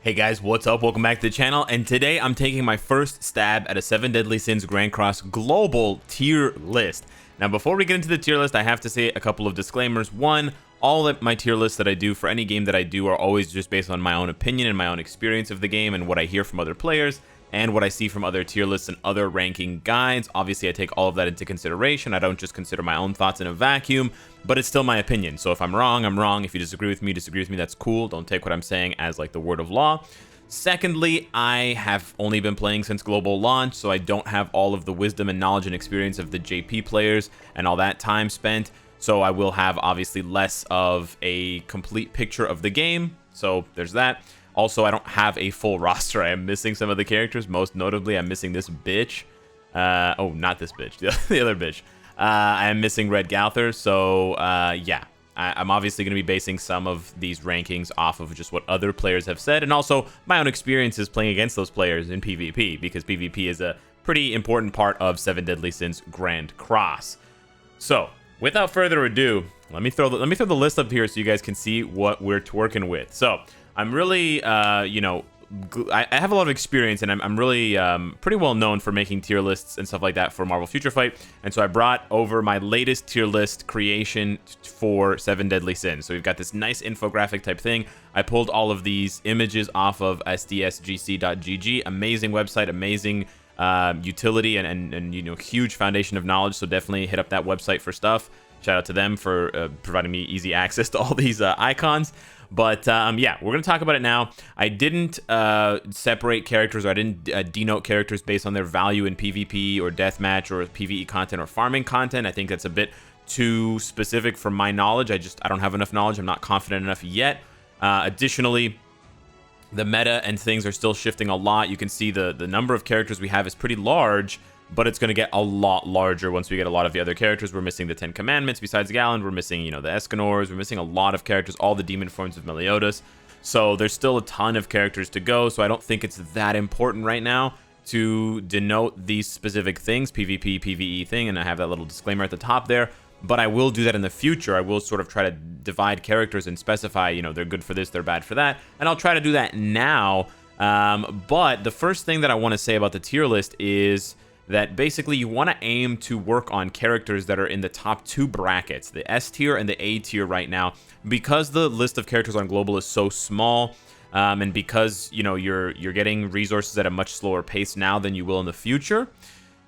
Hey guys, what's up? Welcome back to the channel, and today I'm taking my first stab at a 7 Deadly Sins Grand Cross global tier list. Now before we get into the tier list, I have to say a couple of disclaimers. One, all of my tier lists that I do for any game that I do are always just based on my own opinion and my own experience of the game and what I hear from other players and what I see from other tier lists and other ranking guides. Obviously, I take all of that into consideration. I don't just consider my own thoughts in a vacuum, but it's still my opinion. So if I'm wrong, I'm wrong. If you disagree with me, that's cool. Don't take what I'm saying as like the word of law. Secondly, I have only been playing since global launch, so I don't have all of the wisdom and knowledge and experience of the JP players and all that time spent. So I will have obviously less of a complete picture of the game. So there's that. Also, I don't have a full roster. I am missing some of the characters. Most notably, I'm missing this bitch. Oh, not this bitch. The other bitch. I am missing Red Gauther. So, yeah. I'm obviously going to be basing some of these rankings off of just what other players have said. And also, my own experiences playing against those players in PvP. Because PvP is a pretty important part of 7 Deadly Sins Grand Cross. So, without further ado, let me throw the list up here so you guys can see what we're working with. So, I'm really, I have a lot of experience, and I'm really pretty well known for making tier lists and stuff like that for Marvel Future Fight. And so I brought over my latest tier list creation for 7 Deadly Sins. So we've got this nice infographic type thing. I pulled all of these images off of sdsgc.gg. Amazing website, amazing utility, and huge foundation of knowledge. So definitely hit up that website for stuff. Shout out to them for providing me easy access to all these icons. But yeah, we're going to talk about it now. I didn't separate characters, or I didn't denote characters based on their value in PvP or deathmatch or PvE content or farming content. I think that's a bit too specific for my knowledge. I don't have enough knowledge. I'm not confident enough yet. Additionally, the meta and things are still shifting a lot. You can see the number of characters we have is pretty large, but it's going to get a lot larger once we get a lot of the other characters. We're missing the 10 Commandments besides Galen. We're missing, the Escanors. We're missing a lot of characters, all the demon forms of Meliodas. So there's still a ton of characters to go. So I don't think it's that important right now to denote these specific things, PvP, PvE thing. And I have that little disclaimer at the top there. But I will do that in the future. I will sort of try to divide characters and specify, they're good for this, they're bad for that. And I'll try to do that now. But the first thing that I want to say about the tier list is that basically you want to aim to work on characters that are in the top two brackets, the S tier and the A tier right now, because the list of characters on global is so small, and because you're getting resources at a much slower pace now than you will in the future.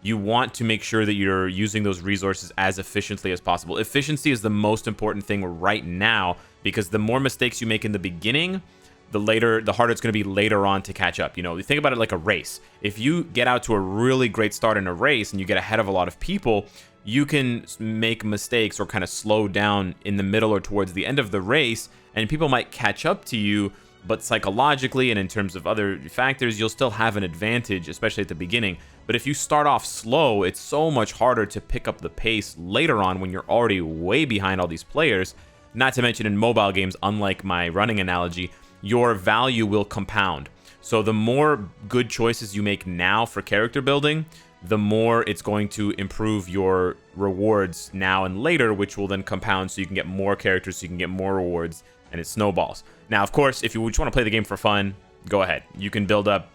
You want to make sure that you're using those resources as efficiently as possible. Efficiency is the most important thing right now, because the more mistakes you make in the beginning, the harder it's going to be later on to catch up. You think about it like a race. If you get out to a really great start in a race and you get ahead of a lot of people, you can make mistakes or kind of slow down in the middle or towards the end of the race, and people might catch up to you, but psychologically and in terms of other factors, you'll still have an advantage, especially at the beginning. But if you start off slow, it's so much harder to pick up the pace later on when you're already way behind all these players. Not to mention in mobile games, unlike my running analogy, your value will compound. So the more good choices you make now for character building, the more it's going to improve your rewards now and later, which will then compound so you can get more characters, so you can get more rewards, and it snowballs. Now, of course, if you just want to play the game for fun, go ahead. You can build up,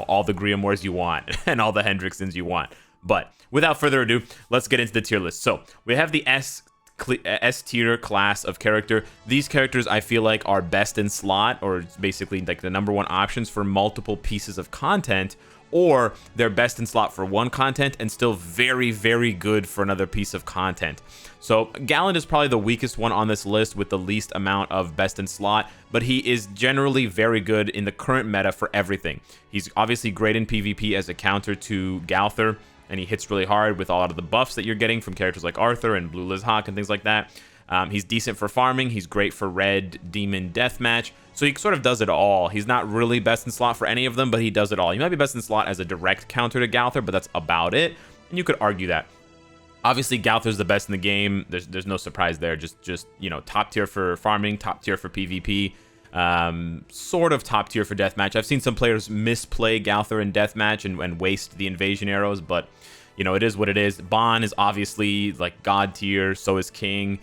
all the Grimoires you want and all the Hendricksons you want. But without further ado, let's get into the tier list. So we have the S tier class of character. These characters I feel like are best in slot, or basically like the #1 options for multiple pieces of content, or they're best in slot for one content and still very, very good for another piece of content. So Galen is probably the weakest one on this list with the least amount of best in slot, but he is generally very good in the current meta for everything. He's obviously great in PvP as a counter to Gauther, and he hits really hard with a lot of the buffs that you're getting from characters like Arthur and Blue Liz Hawk and things like that. He's decent for farming. He's great for red demon deathmatch. So he sort of does it all. He's not really best in slot for any of them, but he does it all. He might be best in slot as a direct counter to Gauther, but that's about it. And you could argue that. Obviously, Gauther's the best in the game. There's no surprise there. Just top tier for farming, top tier for PvP. Sort of top tier for deathmatch. I've seen some players misplay Gauther in deathmatch and waste the invasion arrows, but it is what it is. Bon is obviously like god tier, so is King.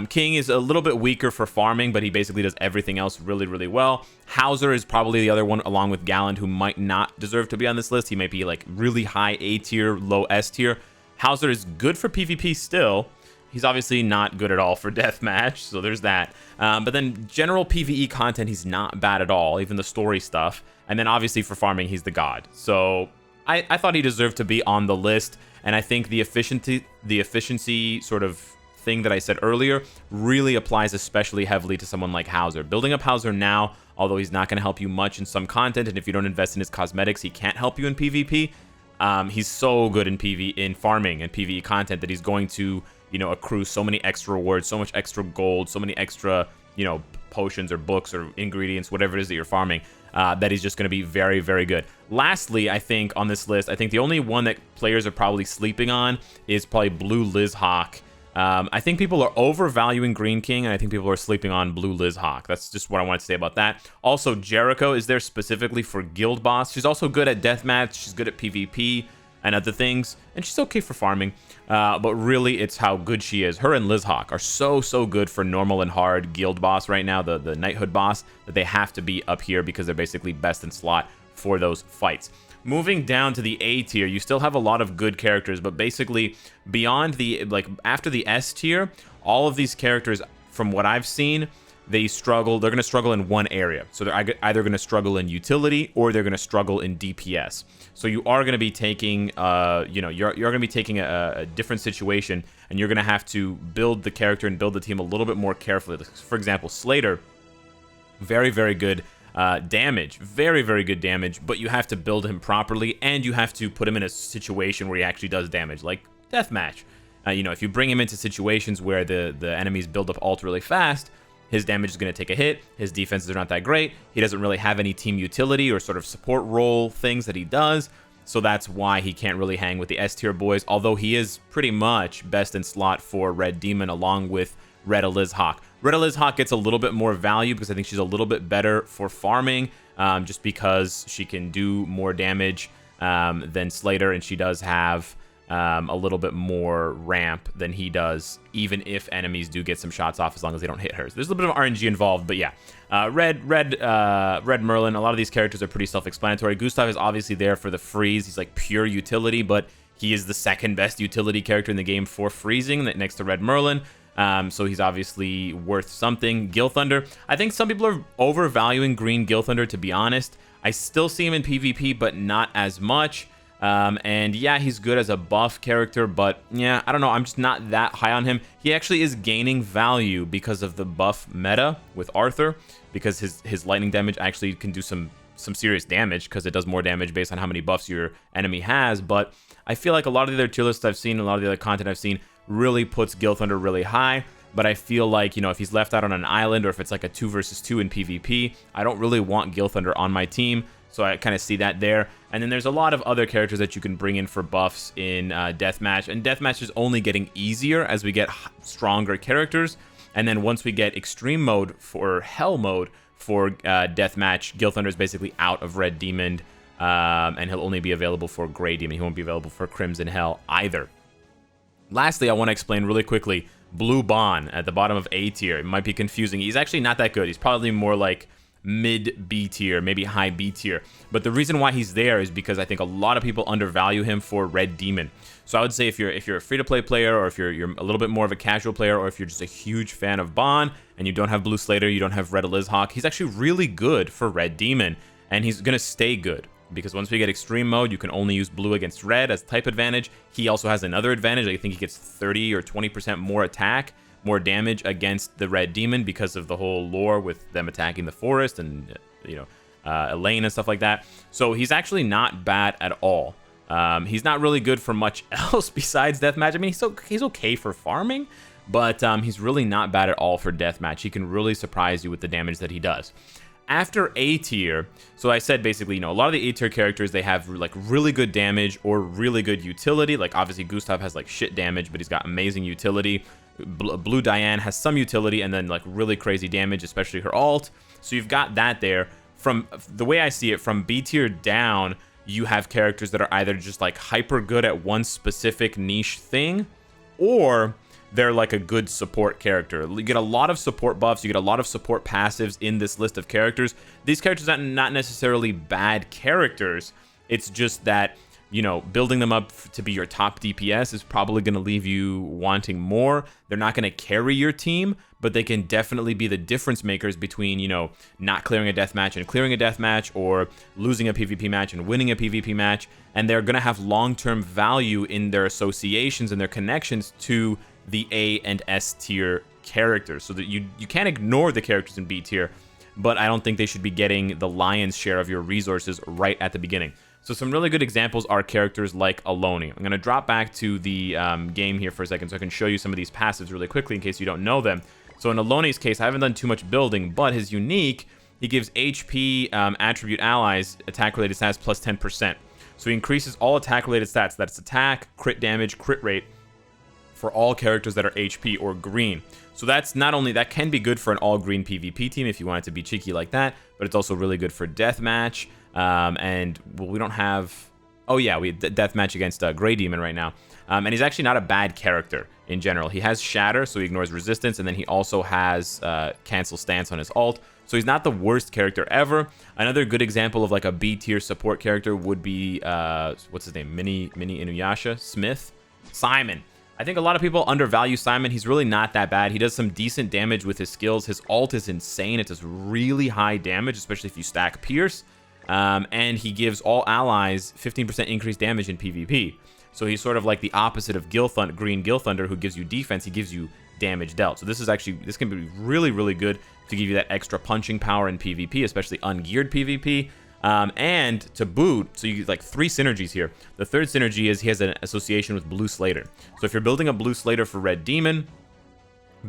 King is a little bit weaker for farming, but he basically does everything else really, really well. Hauser is probably the other one, along with Galland, who might not deserve to be on this list. He might be like really high A tier, low S tier. Hauser is good for PvP still. He's obviously not good at all for deathmatch, so there's that. But then general PvE content, he's not bad at all, even the story stuff. And then obviously for farming, he's the god. So I thought he deserved to be on the list, and I think the efficiency sort of thing that I said earlier really applies especially heavily to someone like Hauser. Building up Hauser now, although he's not going to help you much in some content, and if you don't invest in his cosmetics, he can't help you in PvP. He's so good in farming and PvE content that he's going to, you know, accrue so many extra rewards, so much extra gold, so many extra, you know, potions or books or ingredients, whatever it is that you're farming, that he's just going to be very, very good. Lastly, I think on this list, I think the only one that players are probably sleeping on is probably Blue Liz Hawk. I think people are overvaluing Green King, and I think people are sleeping on Blue Liz Hawk. That's just what I want to say about that. Also, Jericho is there specifically for Guild Boss. She's also good at Deathmatch. She's good at PvP and other things, and she's okay for farming. But really, it's how good she is. Her and Liz Hawk are so good for normal and hard Guild Boss right now, the Knighthood boss, that they have to be up here because they're basically best in slot for those fights. Moving down to the A tier, you still have a lot of good characters, but basically beyond the, like, after the S tier, all of these characters, from what I've seen, they're going to struggle in one area. So they're either going to struggle in utility or they're going to struggle in DPS. So you are going to be taking, you're going to be taking a different situation, and you're going to have to build the character and build the team a little bit more carefully. For example, Slater, very, very good damage, very, very good damage, but you have to build him properly, and you have to put him in a situation where he actually does damage, like Deathmatch. If you bring him into situations where the enemies build up ult really fast, his damage is going to take a hit, his defenses are not that great, he doesn't really have any team utility or sort of support role things that he does, so that's why he can't really hang with the S tier boys, although he is pretty much best in slot for Red Demon along with Red Liz Hawk. Red Liz Hawk gets a little bit more value because I think she's a little bit better for farming, just because she can do more damage than Slater, and she does have a little bit more ramp than he does, even if enemies do get some shots off, as long as they don't hit her. So there's a little bit of RNG involved, but yeah. Red Merlin, a lot of these characters are pretty self-explanatory. Gustav is obviously there for the freeze. He's like pure utility, but he is the second best utility character in the game for freezing, next to Red Merlin. So he's obviously worth something. Gil Thunder, I think some people are overvaluing Green Gil Thunder, to be honest. I still see him in PvP, but not as much. And yeah, he's good as a buff character, but yeah, I don't know. I'm just not that high on him. He actually is gaining value because of the buff meta with Arthur, because his lightning damage actually can do some serious damage because it does more damage based on how many buffs your enemy has. But I feel like a lot of the other tier lists I've seen, a lot of the other content I've seen, really puts Gil Thunder really high. But I feel like, if he's left out on an island, or if it's like a 2 versus 2 in PvP, I don't really want Gil Thunder on my team. So I kind of see that there. And then there's a lot of other characters that you can bring in for buffs in Deathmatch. And Deathmatch is only getting easier as we get stronger characters. And then once we get Extreme Mode for Hell Mode for Deathmatch, Gil Thunder is basically out of Red Demon. And he'll only be available for Grey Demon. He won't be available for Crimson Hell either. Lastly, I want to explain really quickly Blue Bon at the bottom of A tier. It might be confusing. He's actually not that good. He's probably more like mid B tier, maybe high B tier. But the reason why he's there is because I think a lot of people undervalue him for Red Demon. So I would say if you're a free-to-play player, or if you're a little bit more of a casual player, or if you're just a huge fan of Bon and you don't have Blue Slater, you don't have Red Liz Hawk, he's actually really good for Red Demon, and he's gonna stay good. Because once we get Extreme Mode, you can only use Blue against Red as type advantage. He also has another advantage. I think he gets 30 or 20% more attack, more damage against the Red Demon because of the whole lore with them attacking the forest and, Elaine and stuff like that. So he's actually not bad at all. He's not really good for much else besides Deathmatch. I mean, he's okay for farming, but he's really not bad at all for Deathmatch. He can really surprise you with the damage that he does. After A tier, so I said basically, a lot of the A tier characters, they have like really good damage or really good utility. Like obviously Gustav has like shit damage, but he's got amazing utility. Blue Diane has some utility and then like really crazy damage, especially her ult. So you've got that there. From the way I see it, from B tier down, you have characters that are either just like hyper good at one specific niche thing, or they're like a good support character. You get a lot of support buffs, you get a lot of support passives in this list of characters. These characters are not necessarily bad characters. It's just that, you know, building them up to be your top DPS is probably going to leave you wanting more. They're not going to carry your team, but they can definitely be the difference makers between, you know, not clearing a deathmatch and clearing a deathmatch, or losing a PvP match and winning a PvP match. And they're going to have long-term value in their associations and their connections to the A and S tier characters, so that you can't ignore the characters in B tier, but I don't think they should be getting the lion's share of your resources right at the beginning. So some really good examples are characters like Aloni. I'm going to drop back to the game here for a second so I can show you some of these passives really quickly in case you don't know them. So in Aloni's case, I haven't done too much building, but his unique, he gives HP attribute allies attack-related stats plus 10%. So he increases all attack-related stats. That's attack, crit damage, crit rate for all characters that are HP or green. So that's not only, that can be good for an all-green PvP team if you want it to be cheeky like that, but it's also really good for deathmatch. And well, we don't have, oh yeah, we have deathmatch against Grey Demon right now. And he's actually not a bad character in general. He has Shatter, so he ignores resistance, and then he also has Cancel Stance on his ult. So he's not the worst character ever. Another good example of like a B tier support character would be, what's his name? Mini Inuyasha? Smith? Simon. I think a lot of people undervalue Simon. He's really not that bad. He does some decent damage with his skills. His ult is insane. It does really high damage, especially if you stack Pierce. And he gives all allies 15% increased damage in PvP. So he's sort of like the opposite of Green Gilthunder, who gives you defense. He gives you damage dealt. So this can be really, really good to give you that extra punching power in PvP, especially ungeared PvP. And to boot, so you get like 3 synergies here. The third synergy is he has an association with Blue Slater. So if you're building a Blue Slater for Red Demon,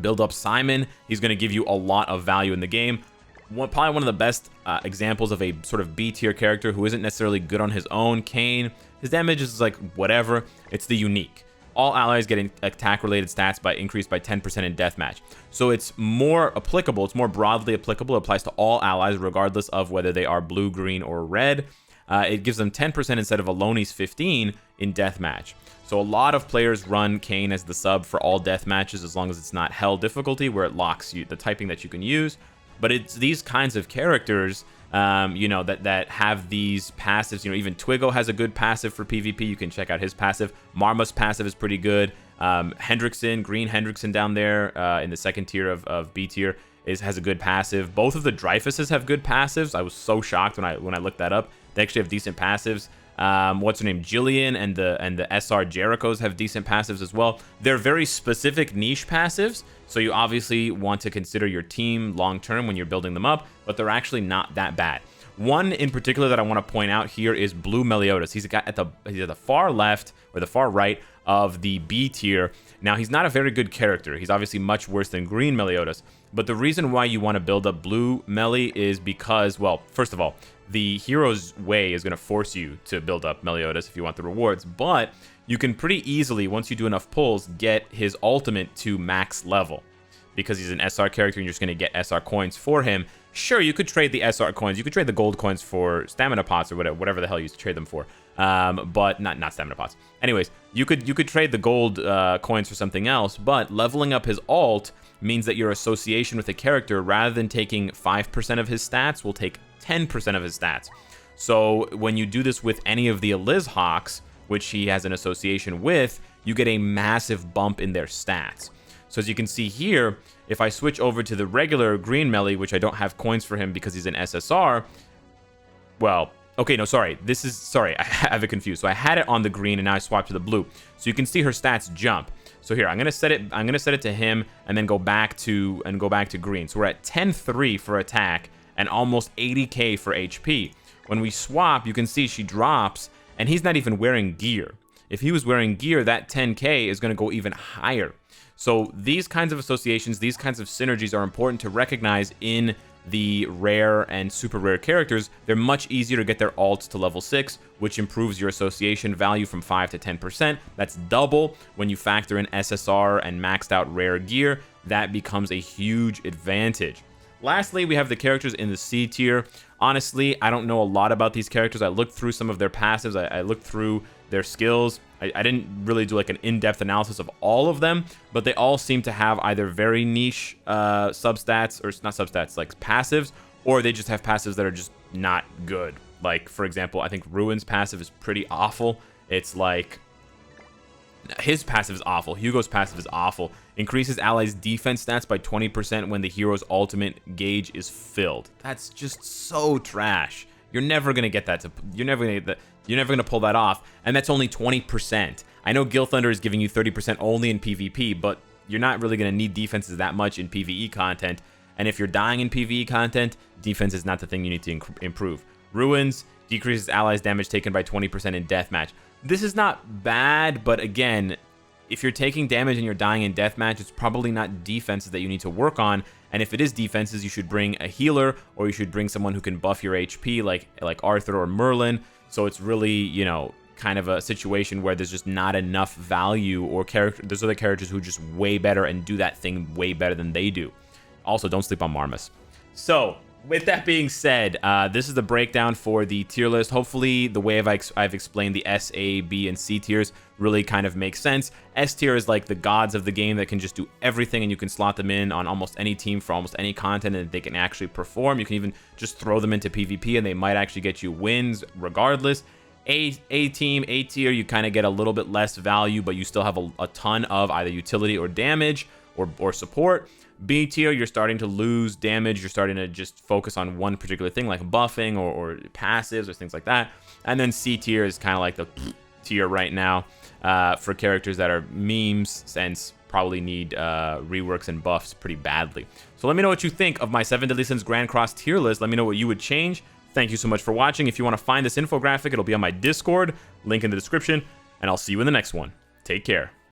build up Simon. He's going to give you a lot of value in the game. Probably one of the best examples of a sort of B tier character who isn't necessarily good on his own. Kane, his damage is like whatever. It's the unique. All allies get attack-related stats increased by 10% in deathmatch. So it's more applicable. It's more broadly applicable. It applies to all allies, regardless of whether they are blue, green, or red. It gives them 10% instead of Aloni's 15 in deathmatch. So a lot of players run Kane as the sub for all deathmatches, as long as it's not hell difficulty, where it locks you the typing that you can use. But it's these kinds of characters, you know, that have these passives. You know, even Twiggo has a good passive for PvP. You can check out his passive. Marma's passive is pretty good. Green Hendrickson down there in the second tier of B tier has a good passive. Both of the Dreyfuses have good passives. I was so shocked when I looked that up. They actually have decent passives. What's her name? Jillian and the SR Jerichos have decent passives as well. They're very specific niche passives, so you obviously want to consider your team long term when you're building them up, but they're actually not that bad. One in particular that I want to point out here is Blue Meliodas. He's at the far left or the far right of the B tier. Now, he's not a very good character. He's obviously much worse than Green Meliodas. But the reason why you want to build up Blue Meli is because, well, first of all, the hero's way is going to force you to build up Meliodas if you want the rewards. But you can pretty easily, once you do enough pulls, get his ultimate to max level. Because he's an SR character and you're just going to get SR coins for him. Sure, you could trade the SR coins. You could trade the gold coins for stamina pots or whatever the hell you used to trade them for. But not stamina pots. Anyways, you could trade the gold coins for something else. But leveling up his ult means that your association with a character, rather than taking 5% of his stats, will take 10% of his stats. So when you do this with any of the Eliz Hawks, which he has an association with, you get a massive bump in their stats. So as you can see here, if I switch over to the regular Green Meli, which I don't have coins for him because he's an SSR, well, okay, no, sorry. I have it confused. So I had it on the green and now I swapped to the blue. So you can see her stats jump. So here, I'm gonna set it to him and then go back to green. So we're at 10-3 for attack and almost 80k for HP. When we swap, you can see she drops and he's not even wearing gear. If he was wearing gear, that 10k is gonna go even higher. So these kinds of associations, these kinds of synergies are important to recognize in the rare and super rare characters. They're much easier to get their ults to level 6, which improves your association value from 5 to 10%. That's double when you factor in SSR and maxed out rare gear. That becomes a huge advantage. Lastly, we have the characters in the C tier. Honestly, I don't know a lot about these characters. I looked through some of their passives. I looked through their skills. I didn't really do like an in-depth analysis of all of them, but they all seem to have either very niche substats, or not substats, like passives, or they just have passives that are just not good. Like, for example, I think Ruin's passive is pretty awful. It's like, his passive is awful. Hugo's passive is awful. Increases allies' defense stats by 20% when the hero's ultimate gauge is filled. That's just so trash. You're never gonna get that. You're never gonna pull that off, and that's only 20%. I know Gil Thunder is giving you 30% only in PvP, but you're not really gonna need defenses that much in PvE content. And if you're dying in PvE content, defense is not the thing you need to improve. Ruins decreases allies' damage taken by 20% in deathmatch. This is not bad, but again, if you're taking damage and you're dying in deathmatch, it's probably not defenses that you need to work on. And if it is defenses, you should bring a healer, or you should bring someone who can buff your HP, like Arthur or Merlin. So it's really, you know, kind of a situation where there's just not enough value, or there's other characters who are just way better and do that thing way better than they do. Also, don't sleep on Marmus. So, with that being said, this is the breakdown for the tier list. Hopefully, the way I've explained the S, A, B, and C tiers really kind of makes sense. S tier is like the gods of the game that can just do everything, and you can slot them in on almost any team for almost any content, and they can actually perform. You can even just throw them into PvP, and they might actually get you wins regardless. A tier, you kind of get a little bit less value, but you still have a ton of either utility or damage or support. B tier, you're starting to lose damage. You're starting to just focus on one particular thing, like buffing or passives or things like that. And then C tier is kind of like the tier right now for characters that are memes, since probably need reworks and buffs pretty badly. So let me know what you think of my 7 Deadly Sins Grand Cross tier list. Let me know what you would change. Thank you so much for watching. If you want to find this infographic, it'll be on my Discord, link in the description, and I'll see you in the next one. Take care.